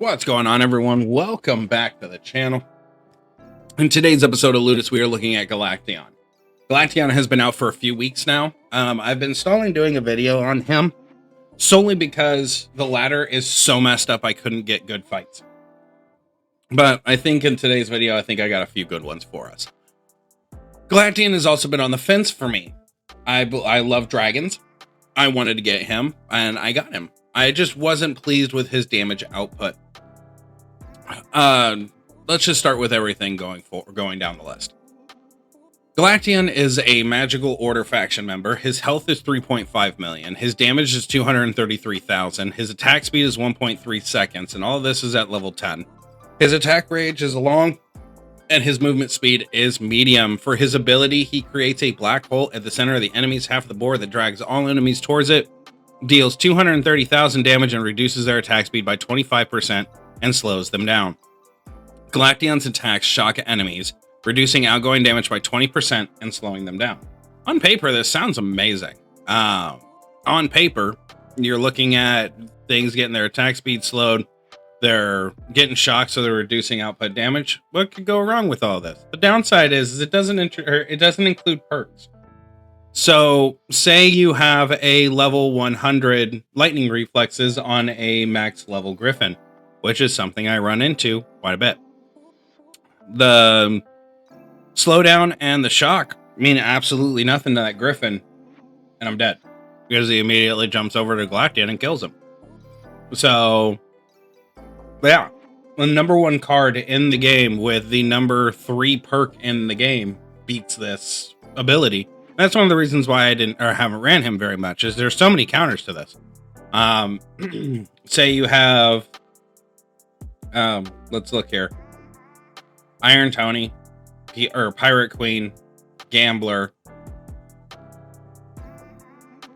What's going on, everyone? Welcome back to the channel. In today's episode of Ludus, we are looking at Galaction. Galaction has been out for a few weeks now. I've been stalling doing a video on him solely because the ladder is so messed up I couldn't get good fights. But I think in today's video, I got a few good ones for us. Galaction has also been on the fence for me. I love dragons. I wanted to get him, and I got him. I just wasn't pleased with his damage output. Let's just start with everything going down the list. Galaction is a magical order faction member. His health is 3.5 million. His damage is 233,000. His attack speed is 1.3 seconds, and all of this is at level 10. His attack range is long, and his movement speed is medium. For his ability, he creates a black hole at the center of the enemy's half of the board that drags all enemies towards it, deals 230,000 damage, and reduces their attack speed by 25% and slows them down. Galaction's attacks shock enemies, reducing outgoing damage by 20% and slowing them down. On paper, this sounds amazing. On paper, you're looking at things getting their attack speed slowed. They're getting shocked, so they're reducing output damage. What could go wrong with all this? The downside is it doesn't include perks. So, say you have a level 100 lightning reflexes on a max level griffin, which is something I run into quite a bit. The slowdown and the shock mean absolutely nothing to that griffin, and I'm dead because he immediately jumps over to Galaction and kills him. So, yeah, the number 1 card in the game with the number 3 perk in the game beats this ability. That's one of the reasons why I haven't ran him very much, is there's so many counters to this. Say you have, let's look here. Iron Tony, or Pirate Queen, Gambler,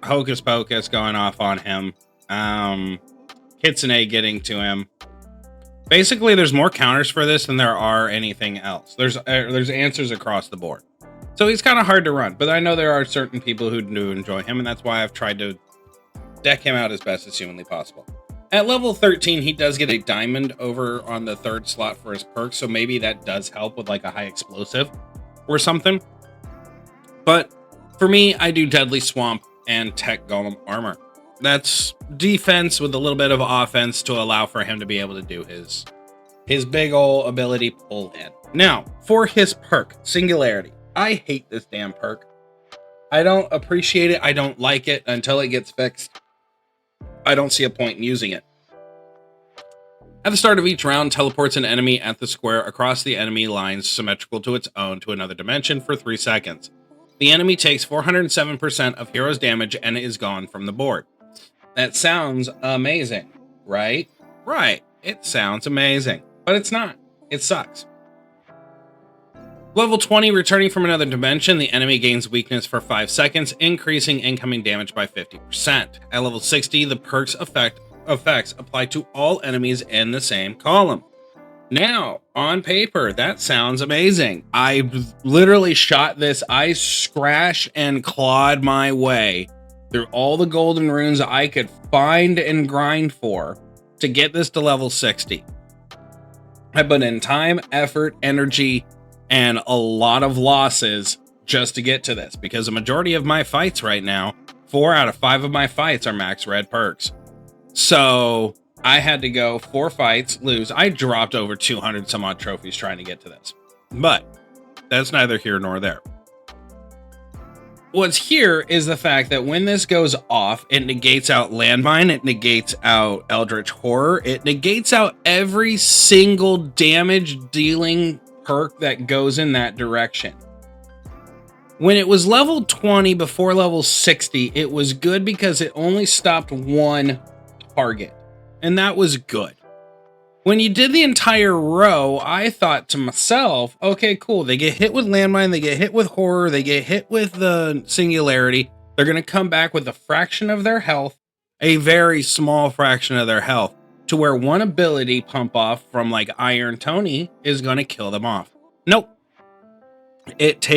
Hocus Pocus going off on him, Kitsune getting to him. Basically, there's more counters for this than there are anything else. There's answers across the board. So he's kind of hard to run, but I know there are certain people who do enjoy him, and that's why I've tried to deck him out as best as humanly possible. At level 13, he does get a diamond over on the 3rd slot for his perk, so maybe that does help with like a high explosive or something. But for me, I do Deadly Swamp and Tech Golem Armor. That's defense with a little bit of offense to allow for him to be able to do his big ol' ability pull in. Now, for his perk, Singularity. I hate this damn perk. I don't appreciate it. I don't like it until it gets fixed. I don't see a point in using it. At the start of each round, teleports an enemy at the square across the enemy lines symmetrical to its own to another dimension for 3 seconds. The enemy takes 407% of hero's damage and is gone from the board. That sounds amazing, right? Right. It sounds amazing, but it's not. It sucks. Level 20, returning from another dimension, the enemy gains weakness for 5 seconds, increasing incoming damage by 50%. At level 60, the perk's effects apply to all enemies in the same column. Now, on paper, that sounds amazing. I literally shot this. I scratched and clawed my way through all the golden runes I could find and grind for to get this to level 60. I put in time, effort, energy, and a lot of losses just to get to this, because the majority of my fights right now, 4 out of 5 of my fights are max red perks. So I had to go 4 fights, lose. I dropped over 200 some odd trophies trying to get to this, but that's neither here nor there. What's here is the fact that when this goes off, it negates out Landmine, it negates out Eldritch Horror, it negates out every single damage dealing perk that goes in that direction. When it was level 20 before level 60, it was good because it only stopped 1 target, and that was good. When you did the entire row, I thought to myself, okay, cool. They get hit with Landmine, they get hit with Horror, they get hit with the Singularity. They're going to come back with a fraction of their health, a very small fraction of their health, to where one ability pump off from like Iron Tony is going to kill them off. Nope. It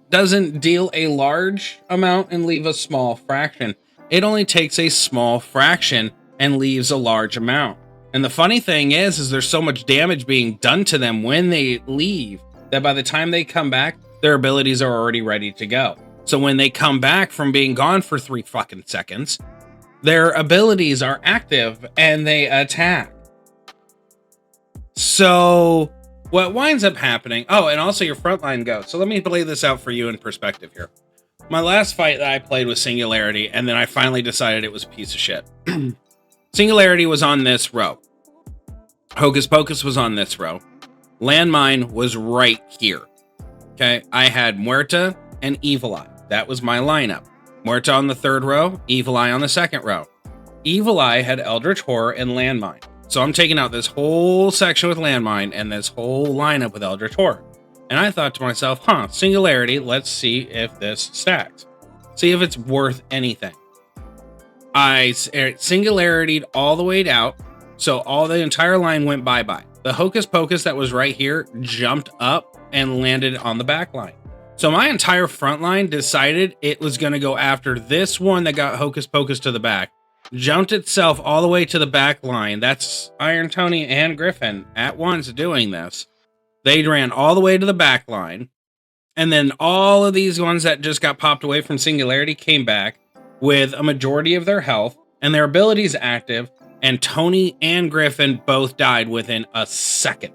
doesn't deal a large amount and leave a small fraction. It only takes a small fraction and leaves a large amount. And the funny thing is there's so much damage being done to them when they leave that by the time they come back, their abilities are already ready to go. So when they come back from being gone for 3 fucking seconds, their abilities are active and they attack. So what winds up happening, oh, and also your frontline goes. So let me lay this out for you in perspective here. My last fight that I played was Singularity, and then I finally decided it was a piece of shit. Singularity was on this row. Hocus Pocus was on this row. Landmine was right here. Okay, I had Muerta and Evil Eye. That was my lineup. Muerta on the third row, Evil Eye on the second row. Evil Eye had Eldritch Horror and Landmine. So I'm taking out this whole section with Landmine and this whole lineup with Eldritch Horror. And I thought to myself, Singularity, let's see if this stacks. See if it's worth anything. I Singularity'd all the way out, so all the entire line went bye-bye. The Hocus Pocus that was right here jumped up and landed on the back line. So my entire front line decided it was going to go after this one that got Hocus Pocus to the back, jumped itself all the way to the back line. That's Iron Tony and Griffin at once doing this. They ran all the way to the back line, and then all of these ones that just got popped away from Singularity came back with a majority of their health and their abilities active, and Tony and Griffin both died within a second.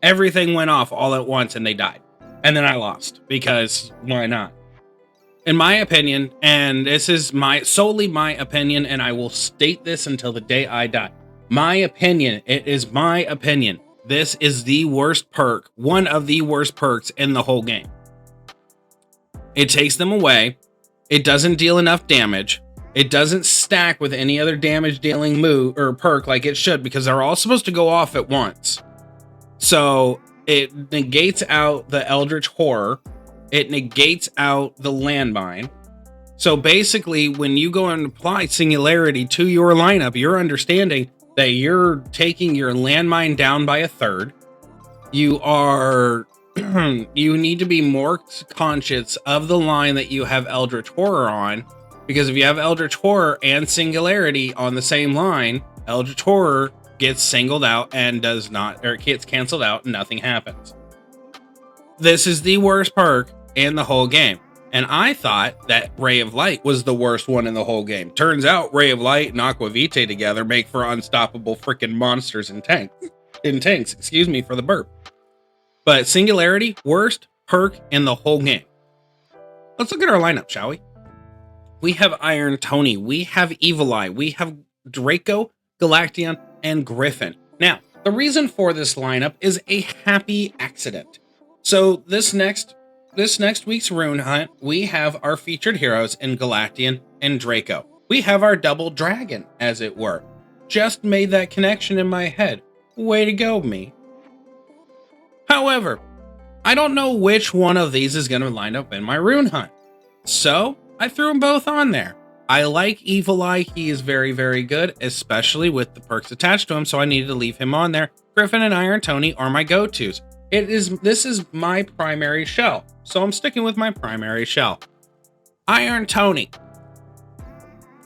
Everything went off all at once and they died. And then I lost, because why not? In my opinion, and this is solely my opinion, and I will state this until the day I die. My opinion, it is my opinion. This is the worst perk, one of the worst perks in the whole game. It takes them away. It doesn't deal enough damage. It doesn't stack with any other damage dealing move or perk like it should, because they're all supposed to go off at once. So it negates out the Eldritch Horror. It negates out the Landmine. So basically, when you go and apply Singularity to your lineup, you're understanding that you're taking your Landmine down by a third. You are you need to be more conscious of the line that you have Eldritch Horror on, because if you have Eldritch Horror and Singularity on the same line, Eldritch Horror gets singled out and does not, or gets canceled out and nothing happens. This is the worst perk in the whole game. And I thought that Ray of Light was the worst one in the whole game. Turns out Ray of Light and Aqua Vitae together make for unstoppable freaking monsters in tanks. Excuse me for the burp. But Singularity, worst perk in the whole game. Let's look at our lineup, shall we? We have Iron Tony. We have Evil Eye. We have Draco, Galaction, and Griffin. Now, the reason for this lineup is a happy accident. So this next week's Rune Hunt, we have our featured heroes in Galaction and Draco. We have our double dragon, as it were. Just made that connection in my head. Way to go, me. However, I don't know which one of these is going to line up in my Rune Hunt. So I threw them both on there. I like Evil Eye. He is very, very good, especially with the perks attached to him, so I needed to leave him on there. Griffin and Iron Tony are my go-tos. This is my primary shell, so I'm sticking with my primary shell. Iron Tony.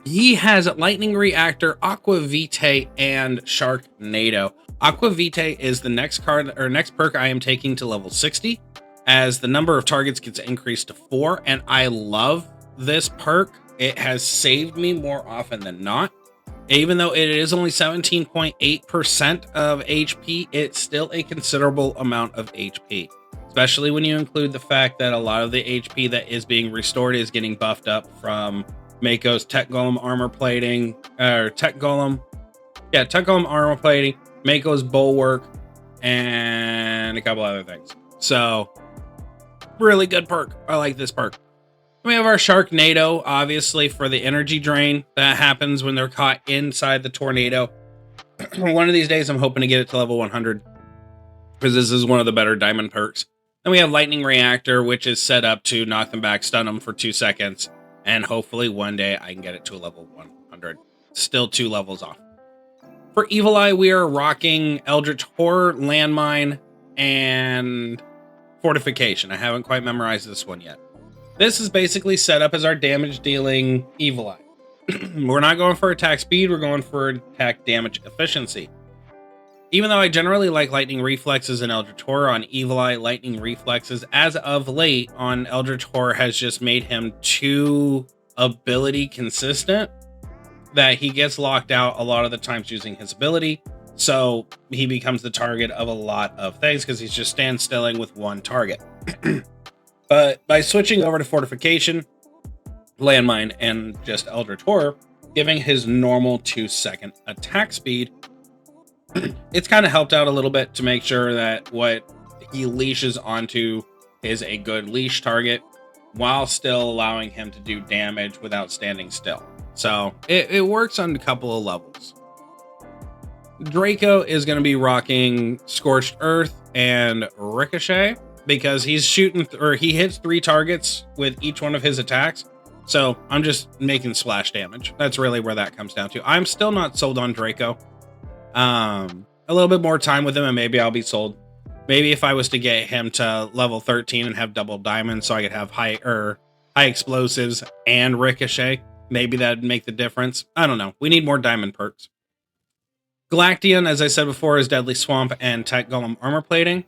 He has Lightning Reactor, Aqua Vitae, and Sharknado. Aqua Vitae is the next perk I am taking to level 60, as the number of targets gets increased to 4, and I love this perk. It has saved me more often than not. Even though it is only 17.8% of HP, it's still a considerable amount of HP. Especially when you include the fact that a lot of the HP that is being restored is getting buffed up from Mako's Tech Golem armor plating, Tech Golem armor plating, Mako's Bulwark, and a couple other things. So, really good perk. I like this perk. We have our Sharknado, obviously, for the energy drain that happens when they're caught inside the tornado. One of these days, I'm hoping to get it to level 100, because this is one of the better diamond perks. Then we have Lightning Reactor, which is set up to knock them back, stun them for 2 seconds, and hopefully one day I can get it to a level 100. Still 2 levels off. For Evil Eye, we are rocking Eldritch Horror, Landmine, and Fortification. I haven't quite memorized this one yet. This is basically set up as our damage dealing Evil Eye. We're not going for attack speed, we're going for attack damage efficiency. Even though I generally like Lightning Reflexes in Eldritch Horror, on Evil Eye, Lightning Reflexes, as of late, on Eldritch Horror has just made him too ability consistent that he gets locked out a lot of the times using his ability. So he becomes the target of a lot of things because he's just standstilling with one target. But by switching over to Fortification, Landmine, and just Eldritch Horror, giving his normal 2-second attack speed, it's kind of helped out a little bit to make sure that what he leashes onto is a good leash target while still allowing him to do damage without standing still. So it works on a couple of levels. Draco is going to be rocking Scorched Earth and Ricochet because he's shooting he hits 3 targets with each one of his attacks. So I'm just making splash damage. That's really where that comes down to. I'm still not sold on Draco. A little bit more time with him and maybe I'll be sold. Maybe if I was to get him to level 13 and have double diamond so I could have high explosives and Ricochet, maybe that'd make the difference. I don't know. We need more diamond perks. Galaction, as I said before, is Deadly Swamp and Tech Golem armor plating.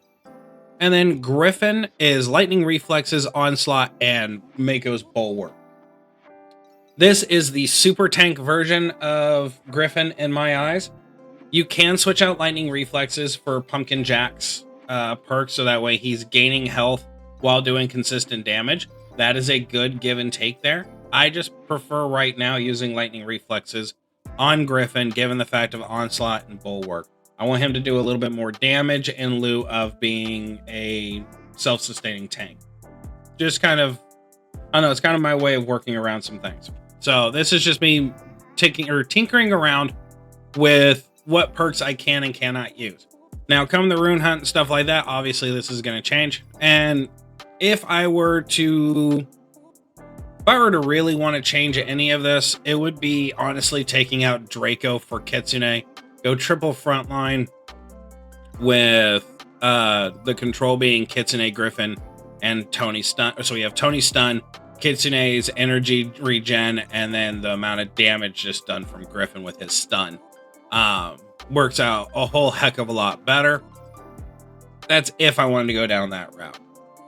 And then Griffin is Lightning Reflexes, Onslaught, and Mako's Bulwark. This is the super tank version of Griffin in my eyes. You can switch out Lightning Reflexes for Pumpkin Jack's perk, so that way he's gaining health while doing consistent damage. That is a good give and take there. I just prefer right now using Lightning Reflexes on Griffin, given the fact of Onslaught and Bulwark. I want him to do a little bit more damage in lieu of being a self-sustaining tank. Just kind of, I don't know, it's kind of my way of working around some things. So this is just me tinkering around with what perks I can and cannot use. Now, come the rune hunt and stuff like that, obviously this is going to change. And if I were to really want to change any of this, it would be honestly taking out Draco for Kitsune. Go triple frontline with the control being Kitsune, Griffin, and Tony Stun. So we have Tony Stun, Kitsune's energy regen, and then the amount of damage just done from Griffin with his stun. Works out a whole heck of a lot better. That's if I wanted to go down that route.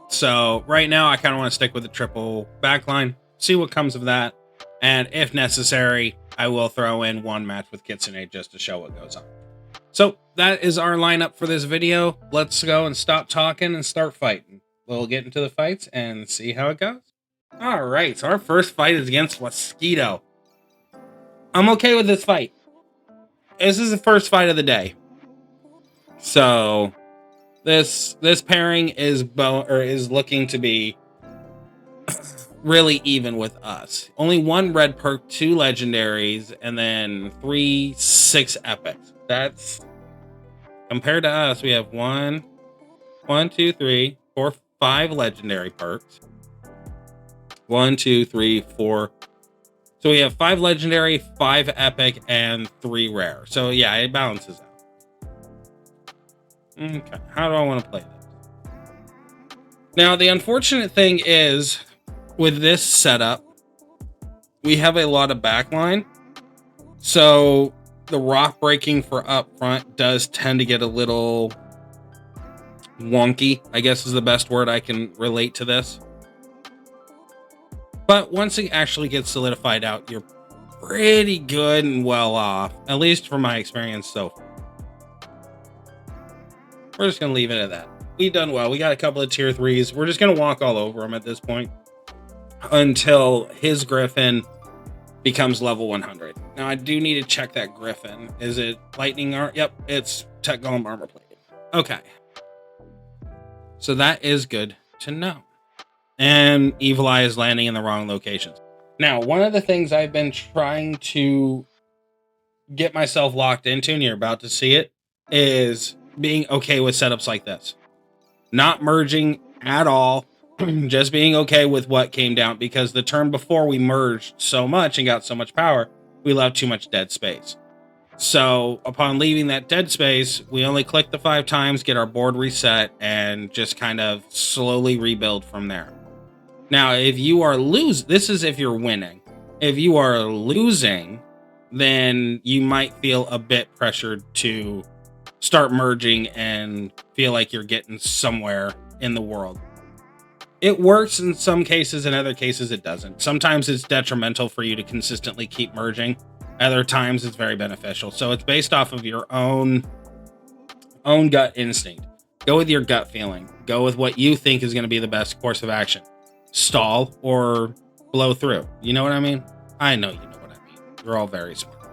So right now I kind of want to stick with the triple backline, see what comes of that, and if necessary I will throw in one match with Kitsune just to show what goes on. So that is our lineup for this video. Let's go and stop talking and start fighting. We'll get into the fights and see how it goes. All right, so our first fight is against Mosquito. I'm okay with this fight. This is the first fight of the day. So this pairing is looking to be really even with us. Only 1 red perk, 2 legendaries, and then 6 epics. That's compared to us. We have 1, 2, 3, 4, 5 legendary perks. 1, 2, 3, 4. So we have 5 legendary, 5 epic, and 3 rare. So yeah, it balances out. Okay, how do I want to play this? Now, the unfortunate thing is, with this setup, we have a lot of backline. So the rock breaking for up front does tend to get a little wonky, I guess is the best word I can relate to this. But once it actually gets solidified out, you're pretty good and well off, at least from my experience so far. We're just going to leave it at that. We've done well. We got a couple of tier 3s. We're just going to walk all over them at this point until his Griffin becomes level 100. Now, I do need to check that Griffin. Is it lightning armor? Yep, it's Tech Golem armor plated. Okay. So that is good to know. And Evil Eye is landing in the wrong locations. Now, one of the things I've been trying to get myself locked into, and you're about to see it, is being okay with setups like this. Not merging at all, just being okay with what came down, because the turn before we merged so much and got so much power, we left too much dead space. So upon leaving that dead space, we only click the 5 times, get our board reset, and just kind of slowly rebuild from there. Now, if you are this is if you're winning. If you are losing, then you might feel a bit pressured to start merging and feel like you're getting somewhere in the world. It works in some cases, in other cases it doesn't. Sometimes it's detrimental for you to consistently keep merging. Other times it's very beneficial. So it's based off of your own gut instinct. Go with your gut feeling. Go with what you think is going to be the best course of action. Stall or blow through. You know what I mean? I know you know what I mean. You're all very smart.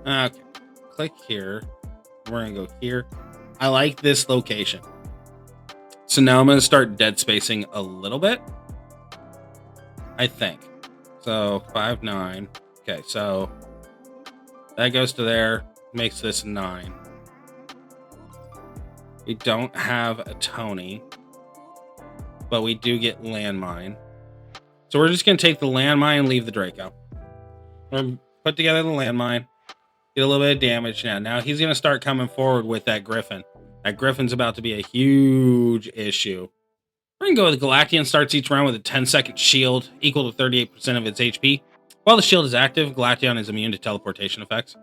Okay. Click here. We're going to go here. I like this location. So now I'm going to start dead spacing a little bit. I think. So 5, 9. Okay, so that goes to there. Makes this 9. We don't have a Tony, but we do get landmine. So we're just going to take the landmine and leave the Draco. We'll put together the landmine. Get a little bit of damage now. Now he's going to start coming forward with that Griffin. That Griffin's about to be a huge issue. We're going to go with Galaction. Starts each round with a 10-second shield, equal to 38% of its HP. While the shield is active, Galaction is immune to teleportation effects.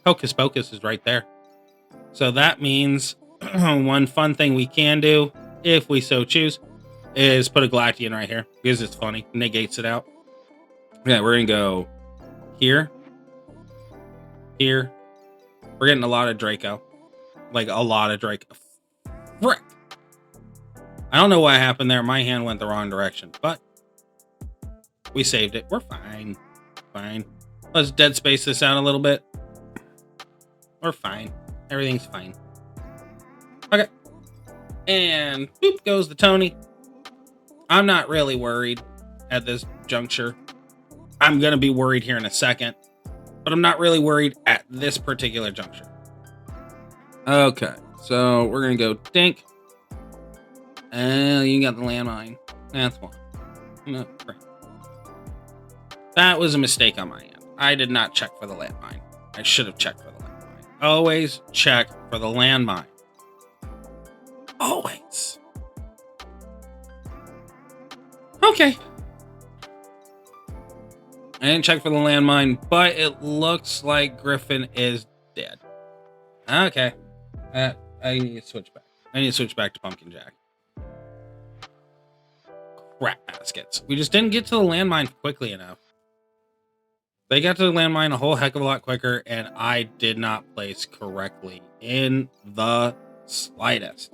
Hocus Pocus is right there. So that means one fun thing we can do, if we so choose, is put a Galaction right here. Because it's funny. Negates it out. Yeah, we're going to go here. Here. We're getting a lot of Draco. Like, a lot of Draco. Frick! I don't know what happened there. My hand went the wrong direction. But we saved it. We're fine. Fine. Let's dead space this out a little bit. We're fine. Everything's fine. Okay. And boop goes the Tony. I'm not really worried at this juncture. I'm going to be worried here in a second. But I'm not really worried at this particular juncture. Okay. So we're going to go dink. You got the landmine. That's one. No, great. That was a mistake on my end. I did not check for the landmine. I should have checked for the landmine. Always check for the landmine. Always. Okay. I didn't check for the landmine, but it looks like Griffin is dead. Okay. I need to switch back. I need to switch back to Pumpkin Jack. Crap baskets. We just didn't get to the landmine quickly enough. They got to the landmine a whole heck of a lot quicker, and I did not place correctly in the slightest.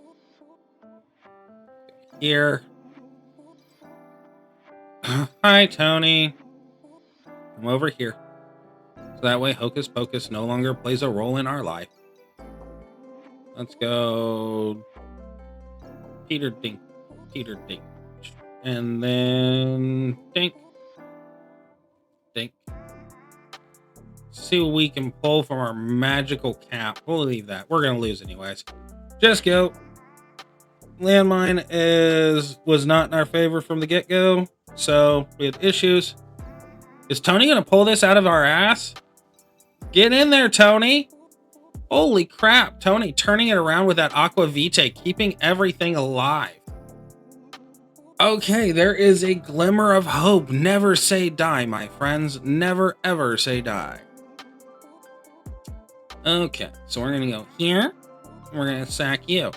Here. Hi, Tony. Come over here. So that way Hocus Pocus no longer plays a role in our life. Let's go Peter Dink. Peter Dink. And then Dink. Dink. See what we can pull from our magical cap. We'll leave that. We're going to lose anyways. Just go. Landmine was not in our favor from the get-go. So we had issues. Is Tony going to pull this out of our ass? Get in there, Tony. Holy crap. Tony turning it around with that Aqua Vitae, keeping everything alive. Okay, there is a glimmer of hope. Never say die, my friends. Never, ever say die. Okay, so we're going to go here. We're going to sack you.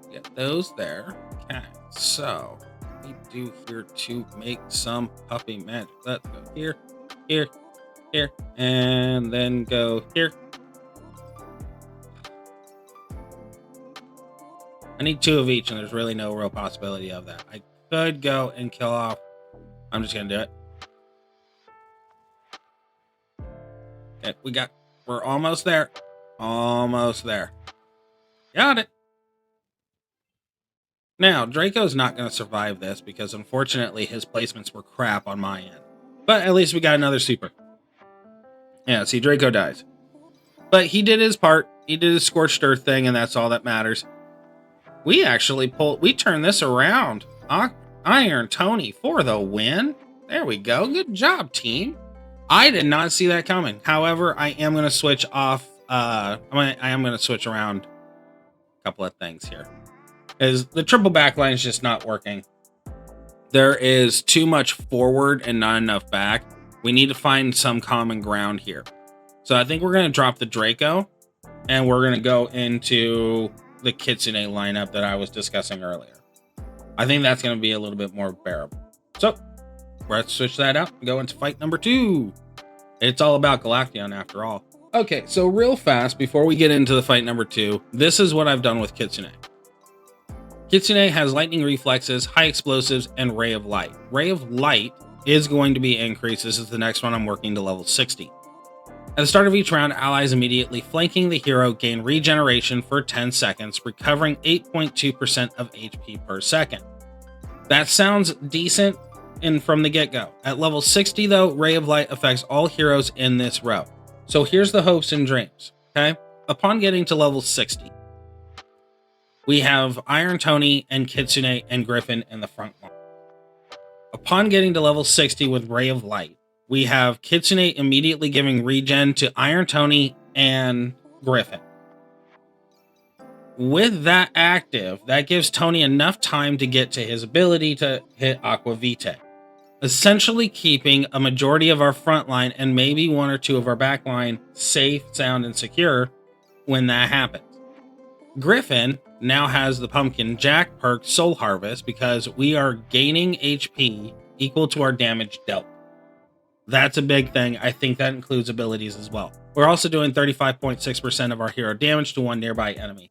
Get those there. Okay, so we do here to make some puppy magic. Let's go here, here, here, and then go here. I need 2 of each, and there's really no real possibility of that. I could go and kill off. I'm just going to do it. Okay, we're almost there. Almost there. Got it. Now, Draco's not going to survive this because, unfortunately, his placements were crap on my end. But at least we got another super. Yeah, see, Draco dies. But he did his part. He did his Scorched Earth thing, and that's all that matters. We actually we turned this around. Iron Tony for the win. There we go. Good job, team. I did not see that coming. However, I am going to switch off. I am going to switch around a couple of things here. Is the triple backline is just not working. There is too much forward and not enough back. We need to find some common ground here. So I think we're going to drop the Draco, and we're going to go into the Kitsune lineup that I was discussing earlier. I think that's going to be a little bit more bearable. So let's switch that out and go into fight number 2. It's all about Galaction after all. Okay, so real fast, before we get into the fight number 2, this is what I've done with Kitsune. Kitsune has lightning reflexes, high explosives, and ray of light. Ray of light is going to be increased. This is the next one I'm working to level 60. At the start of each round, allies immediately flanking the hero gain regeneration for 10 seconds, recovering 8.2% of HP per second. That sounds decent from the get-go. At level 60, though, Ray of Light affects all heroes in this row. So here's the hopes and dreams, okay? Upon getting to level 60, we have Iron Tony and Kitsune and Griffin in the front line. Upon getting to level 60 with Ray of Light, we have Kitsune immediately giving regen to Iron Tony and Griffin. With that active, that gives Tony enough time to get to his ability to hit Aqua Vitae, essentially keeping a majority of our front line and maybe 1 or 2 of our back line safe, sound, and secure when that happens. Griffin now has the Pumpkin Jack perk Soul Harvest because we are gaining HP equal to our damage dealt. That's a big thing. I think that includes abilities as well. We're also doing 35.6% of our hero damage to 1 nearby enemy.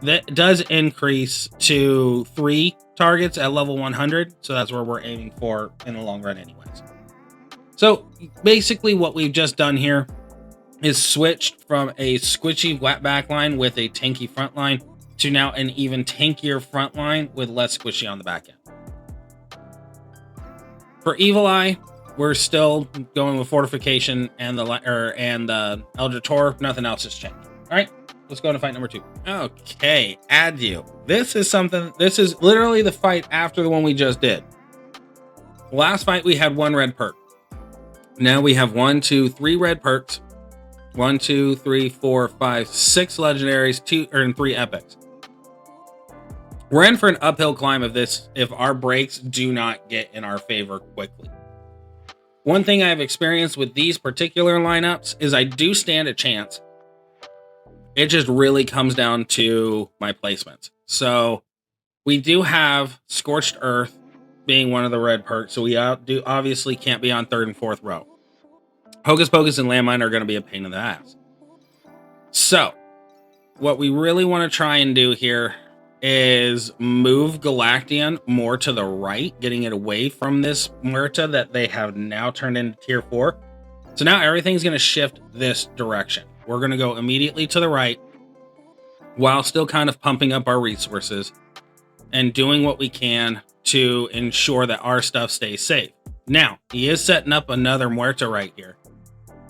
That does increase to 3 targets at level 100, so that's where we're aiming for in the long run anyways. So basically what we've just done here is switched from a squishy wet backline with a tanky front line to now an even tankier front line with less squishy on the back end. For Evil Eye, we're still going with Fortification and the Eldritch Horror. Nothing else has changed. All right, let's go into fight number 2. Okay, Adu. This is literally the fight after the one we just did. Last fight, we had 1 red perk. Now we have 1, 2, 3 red perks. 1, 2, 3, 4, 5, 6 legendaries, 2 and 3 epics. We're in for an uphill climb of this if our breaks do not get in our favor quickly. One thing I've experienced with these particular lineups is I do stand a chance. It just really comes down to my placements. So we do have Scorched Earth being one of the red perks, so we obviously can't be on 3rd and 4th row. Hocus Pocus and Landmine are going to be a pain in the ass. So, what we really want to try and do here is move Galaction more to the right, getting it away from this Muerta that they have now turned into tier 4. So now everything's going to shift this direction. We're going to go immediately to the right while still kind of pumping up our resources and doing what we can to ensure that our stuff stays safe. Now, he is setting up another Muerta right here.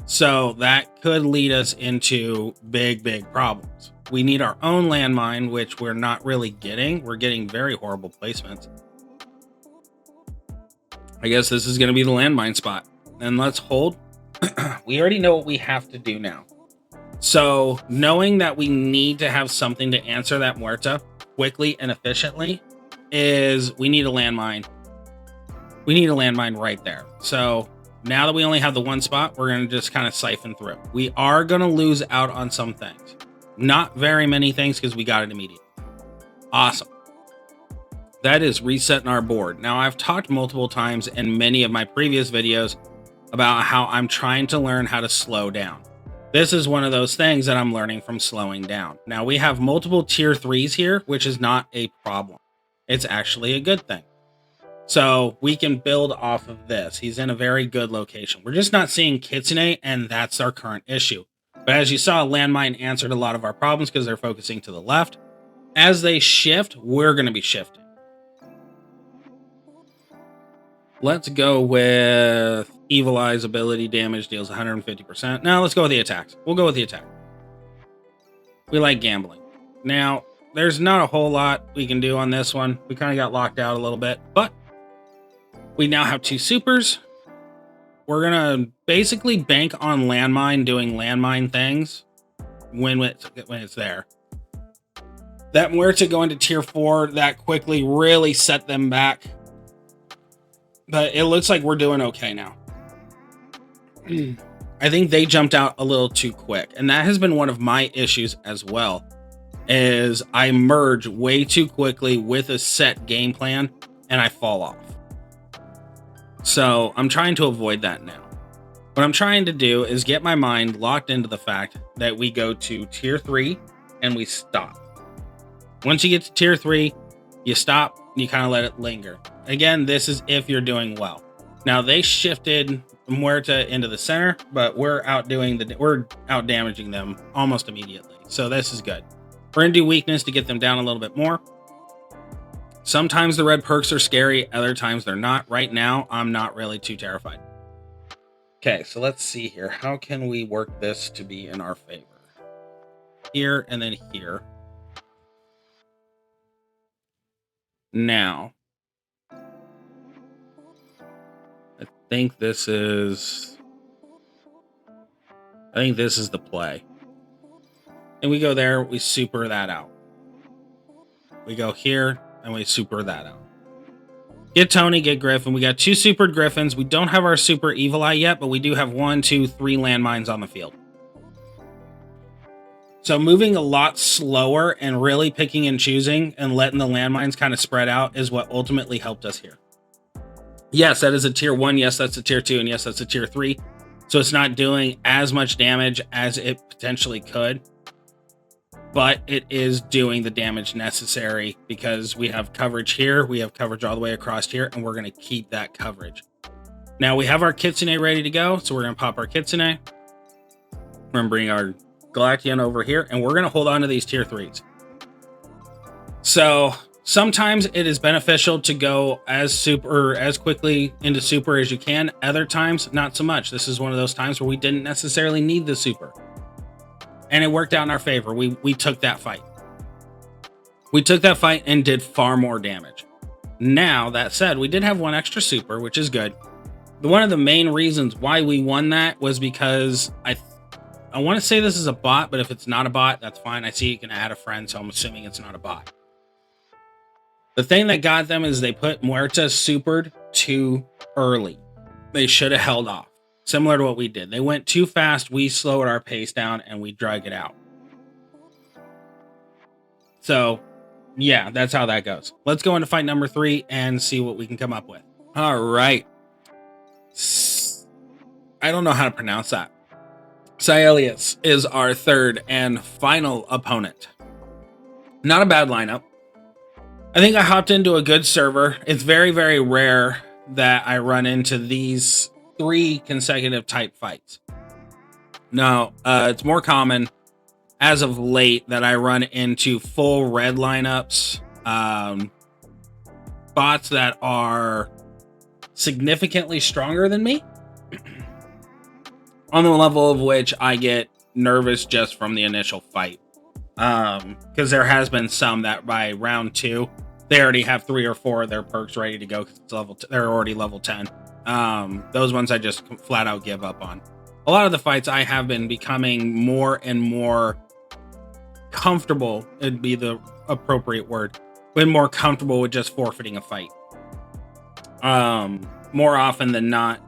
So that could lead us into big problems. We need our own landmine, which we're not really getting. We're getting very horrible placements. I guess this is going to be the landmine spot. And let's hold. We already know what we have to do now. So knowing that we need to have something to answer that Muerta quickly and efficiently is we need a landmine. We need a landmine right there. So now that we only have the 1 spot, we're going to just kind of siphon through. We are going to lose out on some things. Not very many things because we got it immediately. Awesome. That is resetting our board. Now, I've talked multiple times in many of my previous videos about how I'm trying to learn how to slow down. This is one of those things that I'm learning from slowing down. Now, we have multiple tier 3s here, which is not a problem. It's actually a good thing. So we can build off of this. He's in a very good location. We're just not seeing Kitsune, and that's our current issue. But as you saw, Landmine answered a lot of our problems because they're focusing to the left. As they shift, we're going to be shifting. Let's go with Evil Eye's ability damage deals 150%. Now let's go with the attacks. We'll go with the attack. We like gambling. Now, there's not a whole lot we can do on this one. We kind of got locked out a little bit, but we now have 2 supers. We're going to basically bank on Landmine doing Landmine things when it's there. That Muerta going to tier 4 that quickly really set them back But it looks like we're doing okay now. I think they jumped out a little too quick, and that has been one of my issues as well, is I merge way too quickly with a set game plan and I fall off. So I'm trying to avoid that now. What I'm trying to do is get my mind locked into the fact that we go to tier 3 and we stop. Once you get to tier 3, you stop, you kind of let it linger. Again, this is if you're doing well. Now they shifted Muerta into the center, but we're out damaging them almost immediately. So this is good. We're gonna do weakness to get them down a little bit more. Sometimes the red perks are scary, other times they're not. Right now, I'm not really too terrified. Okay, so let's see here. How can we work this to be in our favor? Here and then here. Now, I think this is the play. And we go there, we super that out. We go here, and we super that out. Get Tony, get Griffin. We got 2 supered Griffins. We don't have our super Evil Eye yet, but we do have 1, 2, 3 landmines on the field. So moving a lot slower and really picking and choosing and letting the landmines kind of spread out is what ultimately helped us here. Yes, that is a tier 1. Yes, that's a tier 2. And yes, that's a tier 3. So it's not doing as much damage as it potentially could. But it is doing the damage necessary because we have coverage here, we have coverage all the way across here, and we're going to keep that coverage. Now we have our Kitsune ready to go, so we're going to pop our Kitsune. We're going to bring our Galaction over here, and we're going to hold on to these tier 3s. So sometimes it is beneficial to go as quickly into super as you can. Other times, not so much. This is one of those times where we didn't necessarily need the super. And it worked out in our favor. We took that fight. We took that fight and did far more damage. Now, that said, we did have 1 extra super, which is good. One of the main reasons why we won that was because I want to say this is a bot, but if it's not a bot, that's fine. I see you can add a friend, so I'm assuming it's not a bot. The thing that got them is they put Muerta supered too early. They should have held off. Similar to what we did. They went too fast, we slowed our pace down, and we drug it out. So, yeah, that's how that goes. Let's go into fight number 3 and see what we can come up with. All right. I don't know how to pronounce that. Sielius is our third and final opponent. Not a bad lineup. I think I hopped into a good server. It's very, very rare that I run into these 3 consecutive type fights. No, it's more common as of late that I run into full red lineups, bots that are significantly stronger than me, on the level of which I get nervous just from the initial fight. Because there has been some that by round 2, they already have 3 or 4 of their perks ready to go because they're already level 10. Those ones I just flat out give up on. A lot of the fights I have been becoming more and more comfortable, it'd be the appropriate word, been more comfortable with just forfeiting a fight. More often than not,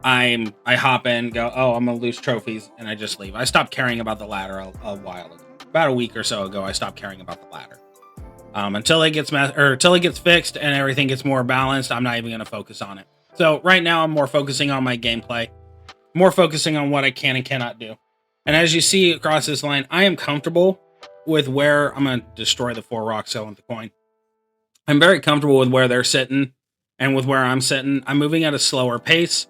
I hop in, go, oh, I'm gonna lose trophies, and I just leave. I stopped caring about the ladder a while ago. About a week or so ago, I stopped caring about the ladder. Until it gets fixed and everything gets more balanced, I'm not even gonna focus on it. So right now, I'm more focusing on my gameplay, more focusing on what I can and cannot do. And as you see across this line, I am comfortable with where I'm going to destroy the 4 rocks selling the coin. I'm very comfortable with where they're sitting and with where I'm sitting. I'm moving at a slower pace,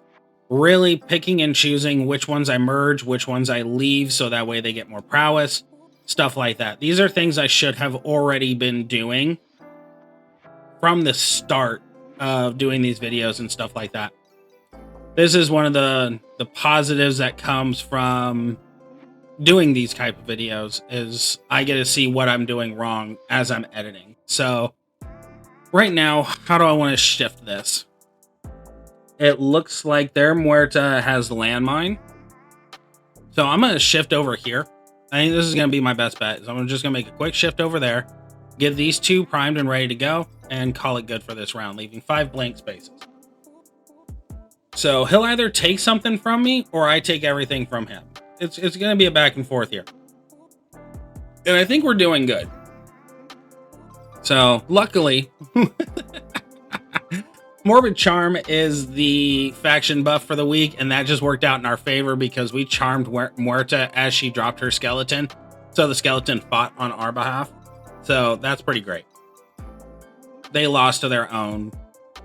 really picking and choosing which ones I merge, which ones I leave, so that way they get more prowess, stuff like that. These are things I should have already been doing from the start of doing these videos and stuff like that. This is one of the positives that comes from doing these type of videos, is I get to see what I'm doing wrong as I'm editing. So right now, how do I want to shift this? It looks like their Muerta has landmine. So I'm going to shift over here. I think this is going to be my best bet. So I'm just going to make a quick shift over there, get these 2 primed and ready to go, and call it good for this round, leaving 5 blank spaces. So he'll either take something from me or I take everything from him. It's going to be a back and forth here. And I think we're doing good. So luckily, Morbid Charm is the faction buff for the week, and that just worked out in our favor because we charmed Muerta as she dropped her skeleton. So the skeleton fought on our behalf. So that's pretty great. They lost to their own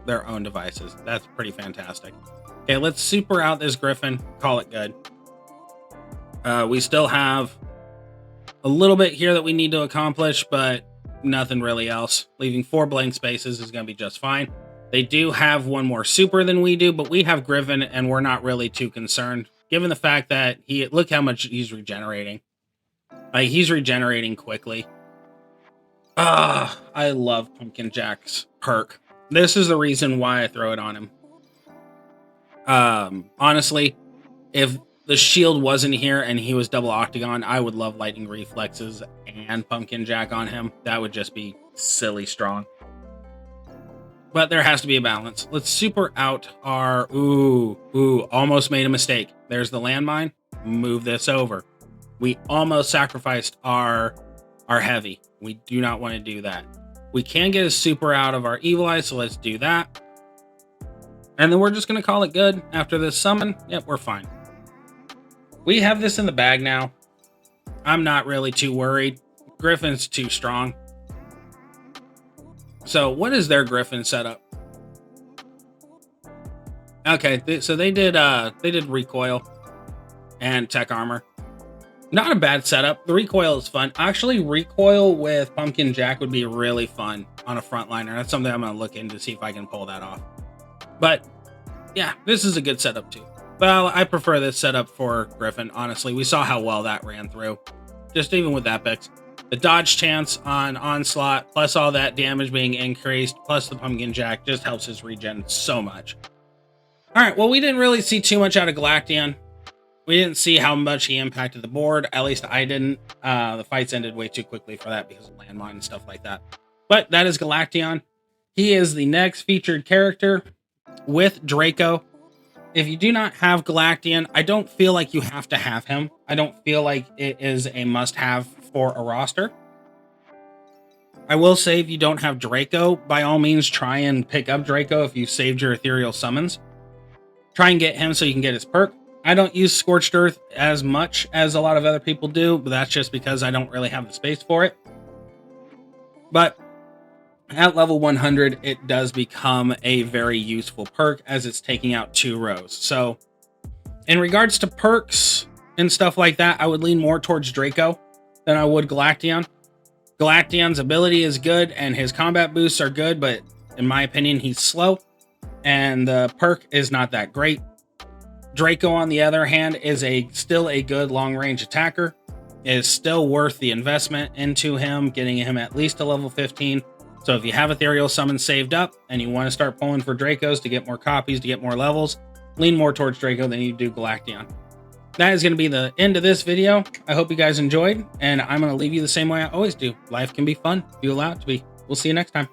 devices. That's pretty fantastic. Okay, let's super out this Griffin. Call it good. We still have a little bit here that we need to accomplish, but nothing really else. Leaving 4 blank spaces is going to be just fine. They do have one more super than we do, but we have Griffin, and we're not really too concerned, given the fact that look how much he's regenerating. Like, he's regenerating quickly. I love Pumpkin Jack's perk. This is the reason why I throw it on him. Honestly, if the shield wasn't here and he was double octagon, I would love lightning reflexes and Pumpkin Jack on him. That would just be silly strong. But there has to be a balance. Let's super out our... almost made a mistake. There's the landmine. Move this over. We almost sacrificed our heavy. We do not want to do that. We can get a super out of our Evil Eye, so let's do that. And then we're just going to call it good after this summon. Yep, we're fine. We have this in the bag now. I'm not really too worried. Griffin's too strong. So what is their Griffin setup? Okay, so they did recoil and tech armor. Not a bad setup. The recoil is fun. Actually, recoil with Pumpkin Jack would be really fun on a frontliner. That's something I'm going to look into to see if I can pull that off. But yeah, this is a good setup too. Well, I prefer this setup for Griffin, honestly. We saw how well that ran through. Just even with epics. The dodge chance on Onslaught, plus all that damage being increased, plus the Pumpkin Jack just helps his regen so much. Alright, well, we didn't really see too much out of Galaction. We didn't see how much he impacted the board. At least I didn't. The fights ended way too quickly for that because of landmine and stuff like that. But that is Galaction. He is the next featured character with Draco. If you do not have Galaction, I don't feel like you have to have him. I don't feel like it is a must-have for a roster. I will say if you don't have Draco, by all means try and pick up Draco if you've saved your ethereal summons. Try and get him so you can get his perk. I don't use Scorched Earth as much as a lot of other people do, but that's just because I don't really have the space for it. But at level 100, it does become a very useful perk as it's taking out 2 rows. So in regards to perks and stuff like that, I would lean more towards Draco than I would Galaction. Galaction's ability is good and his combat boosts are good, but in my opinion, he's slow and the perk is not that great. Draco, on the other hand, is still a good long-range attacker. It is still worth the investment into him, getting him at least to level 15. So if you have Ethereal Summon saved up and you want to start pulling for Dracos to get more copies, to get more levels, lean more towards Draco than you do Galaction. That is going to be the end of this video. I hope you guys enjoyed, and I'm going to leave you the same way I always do. Life can be fun if you allow it to be. We'll see you next time.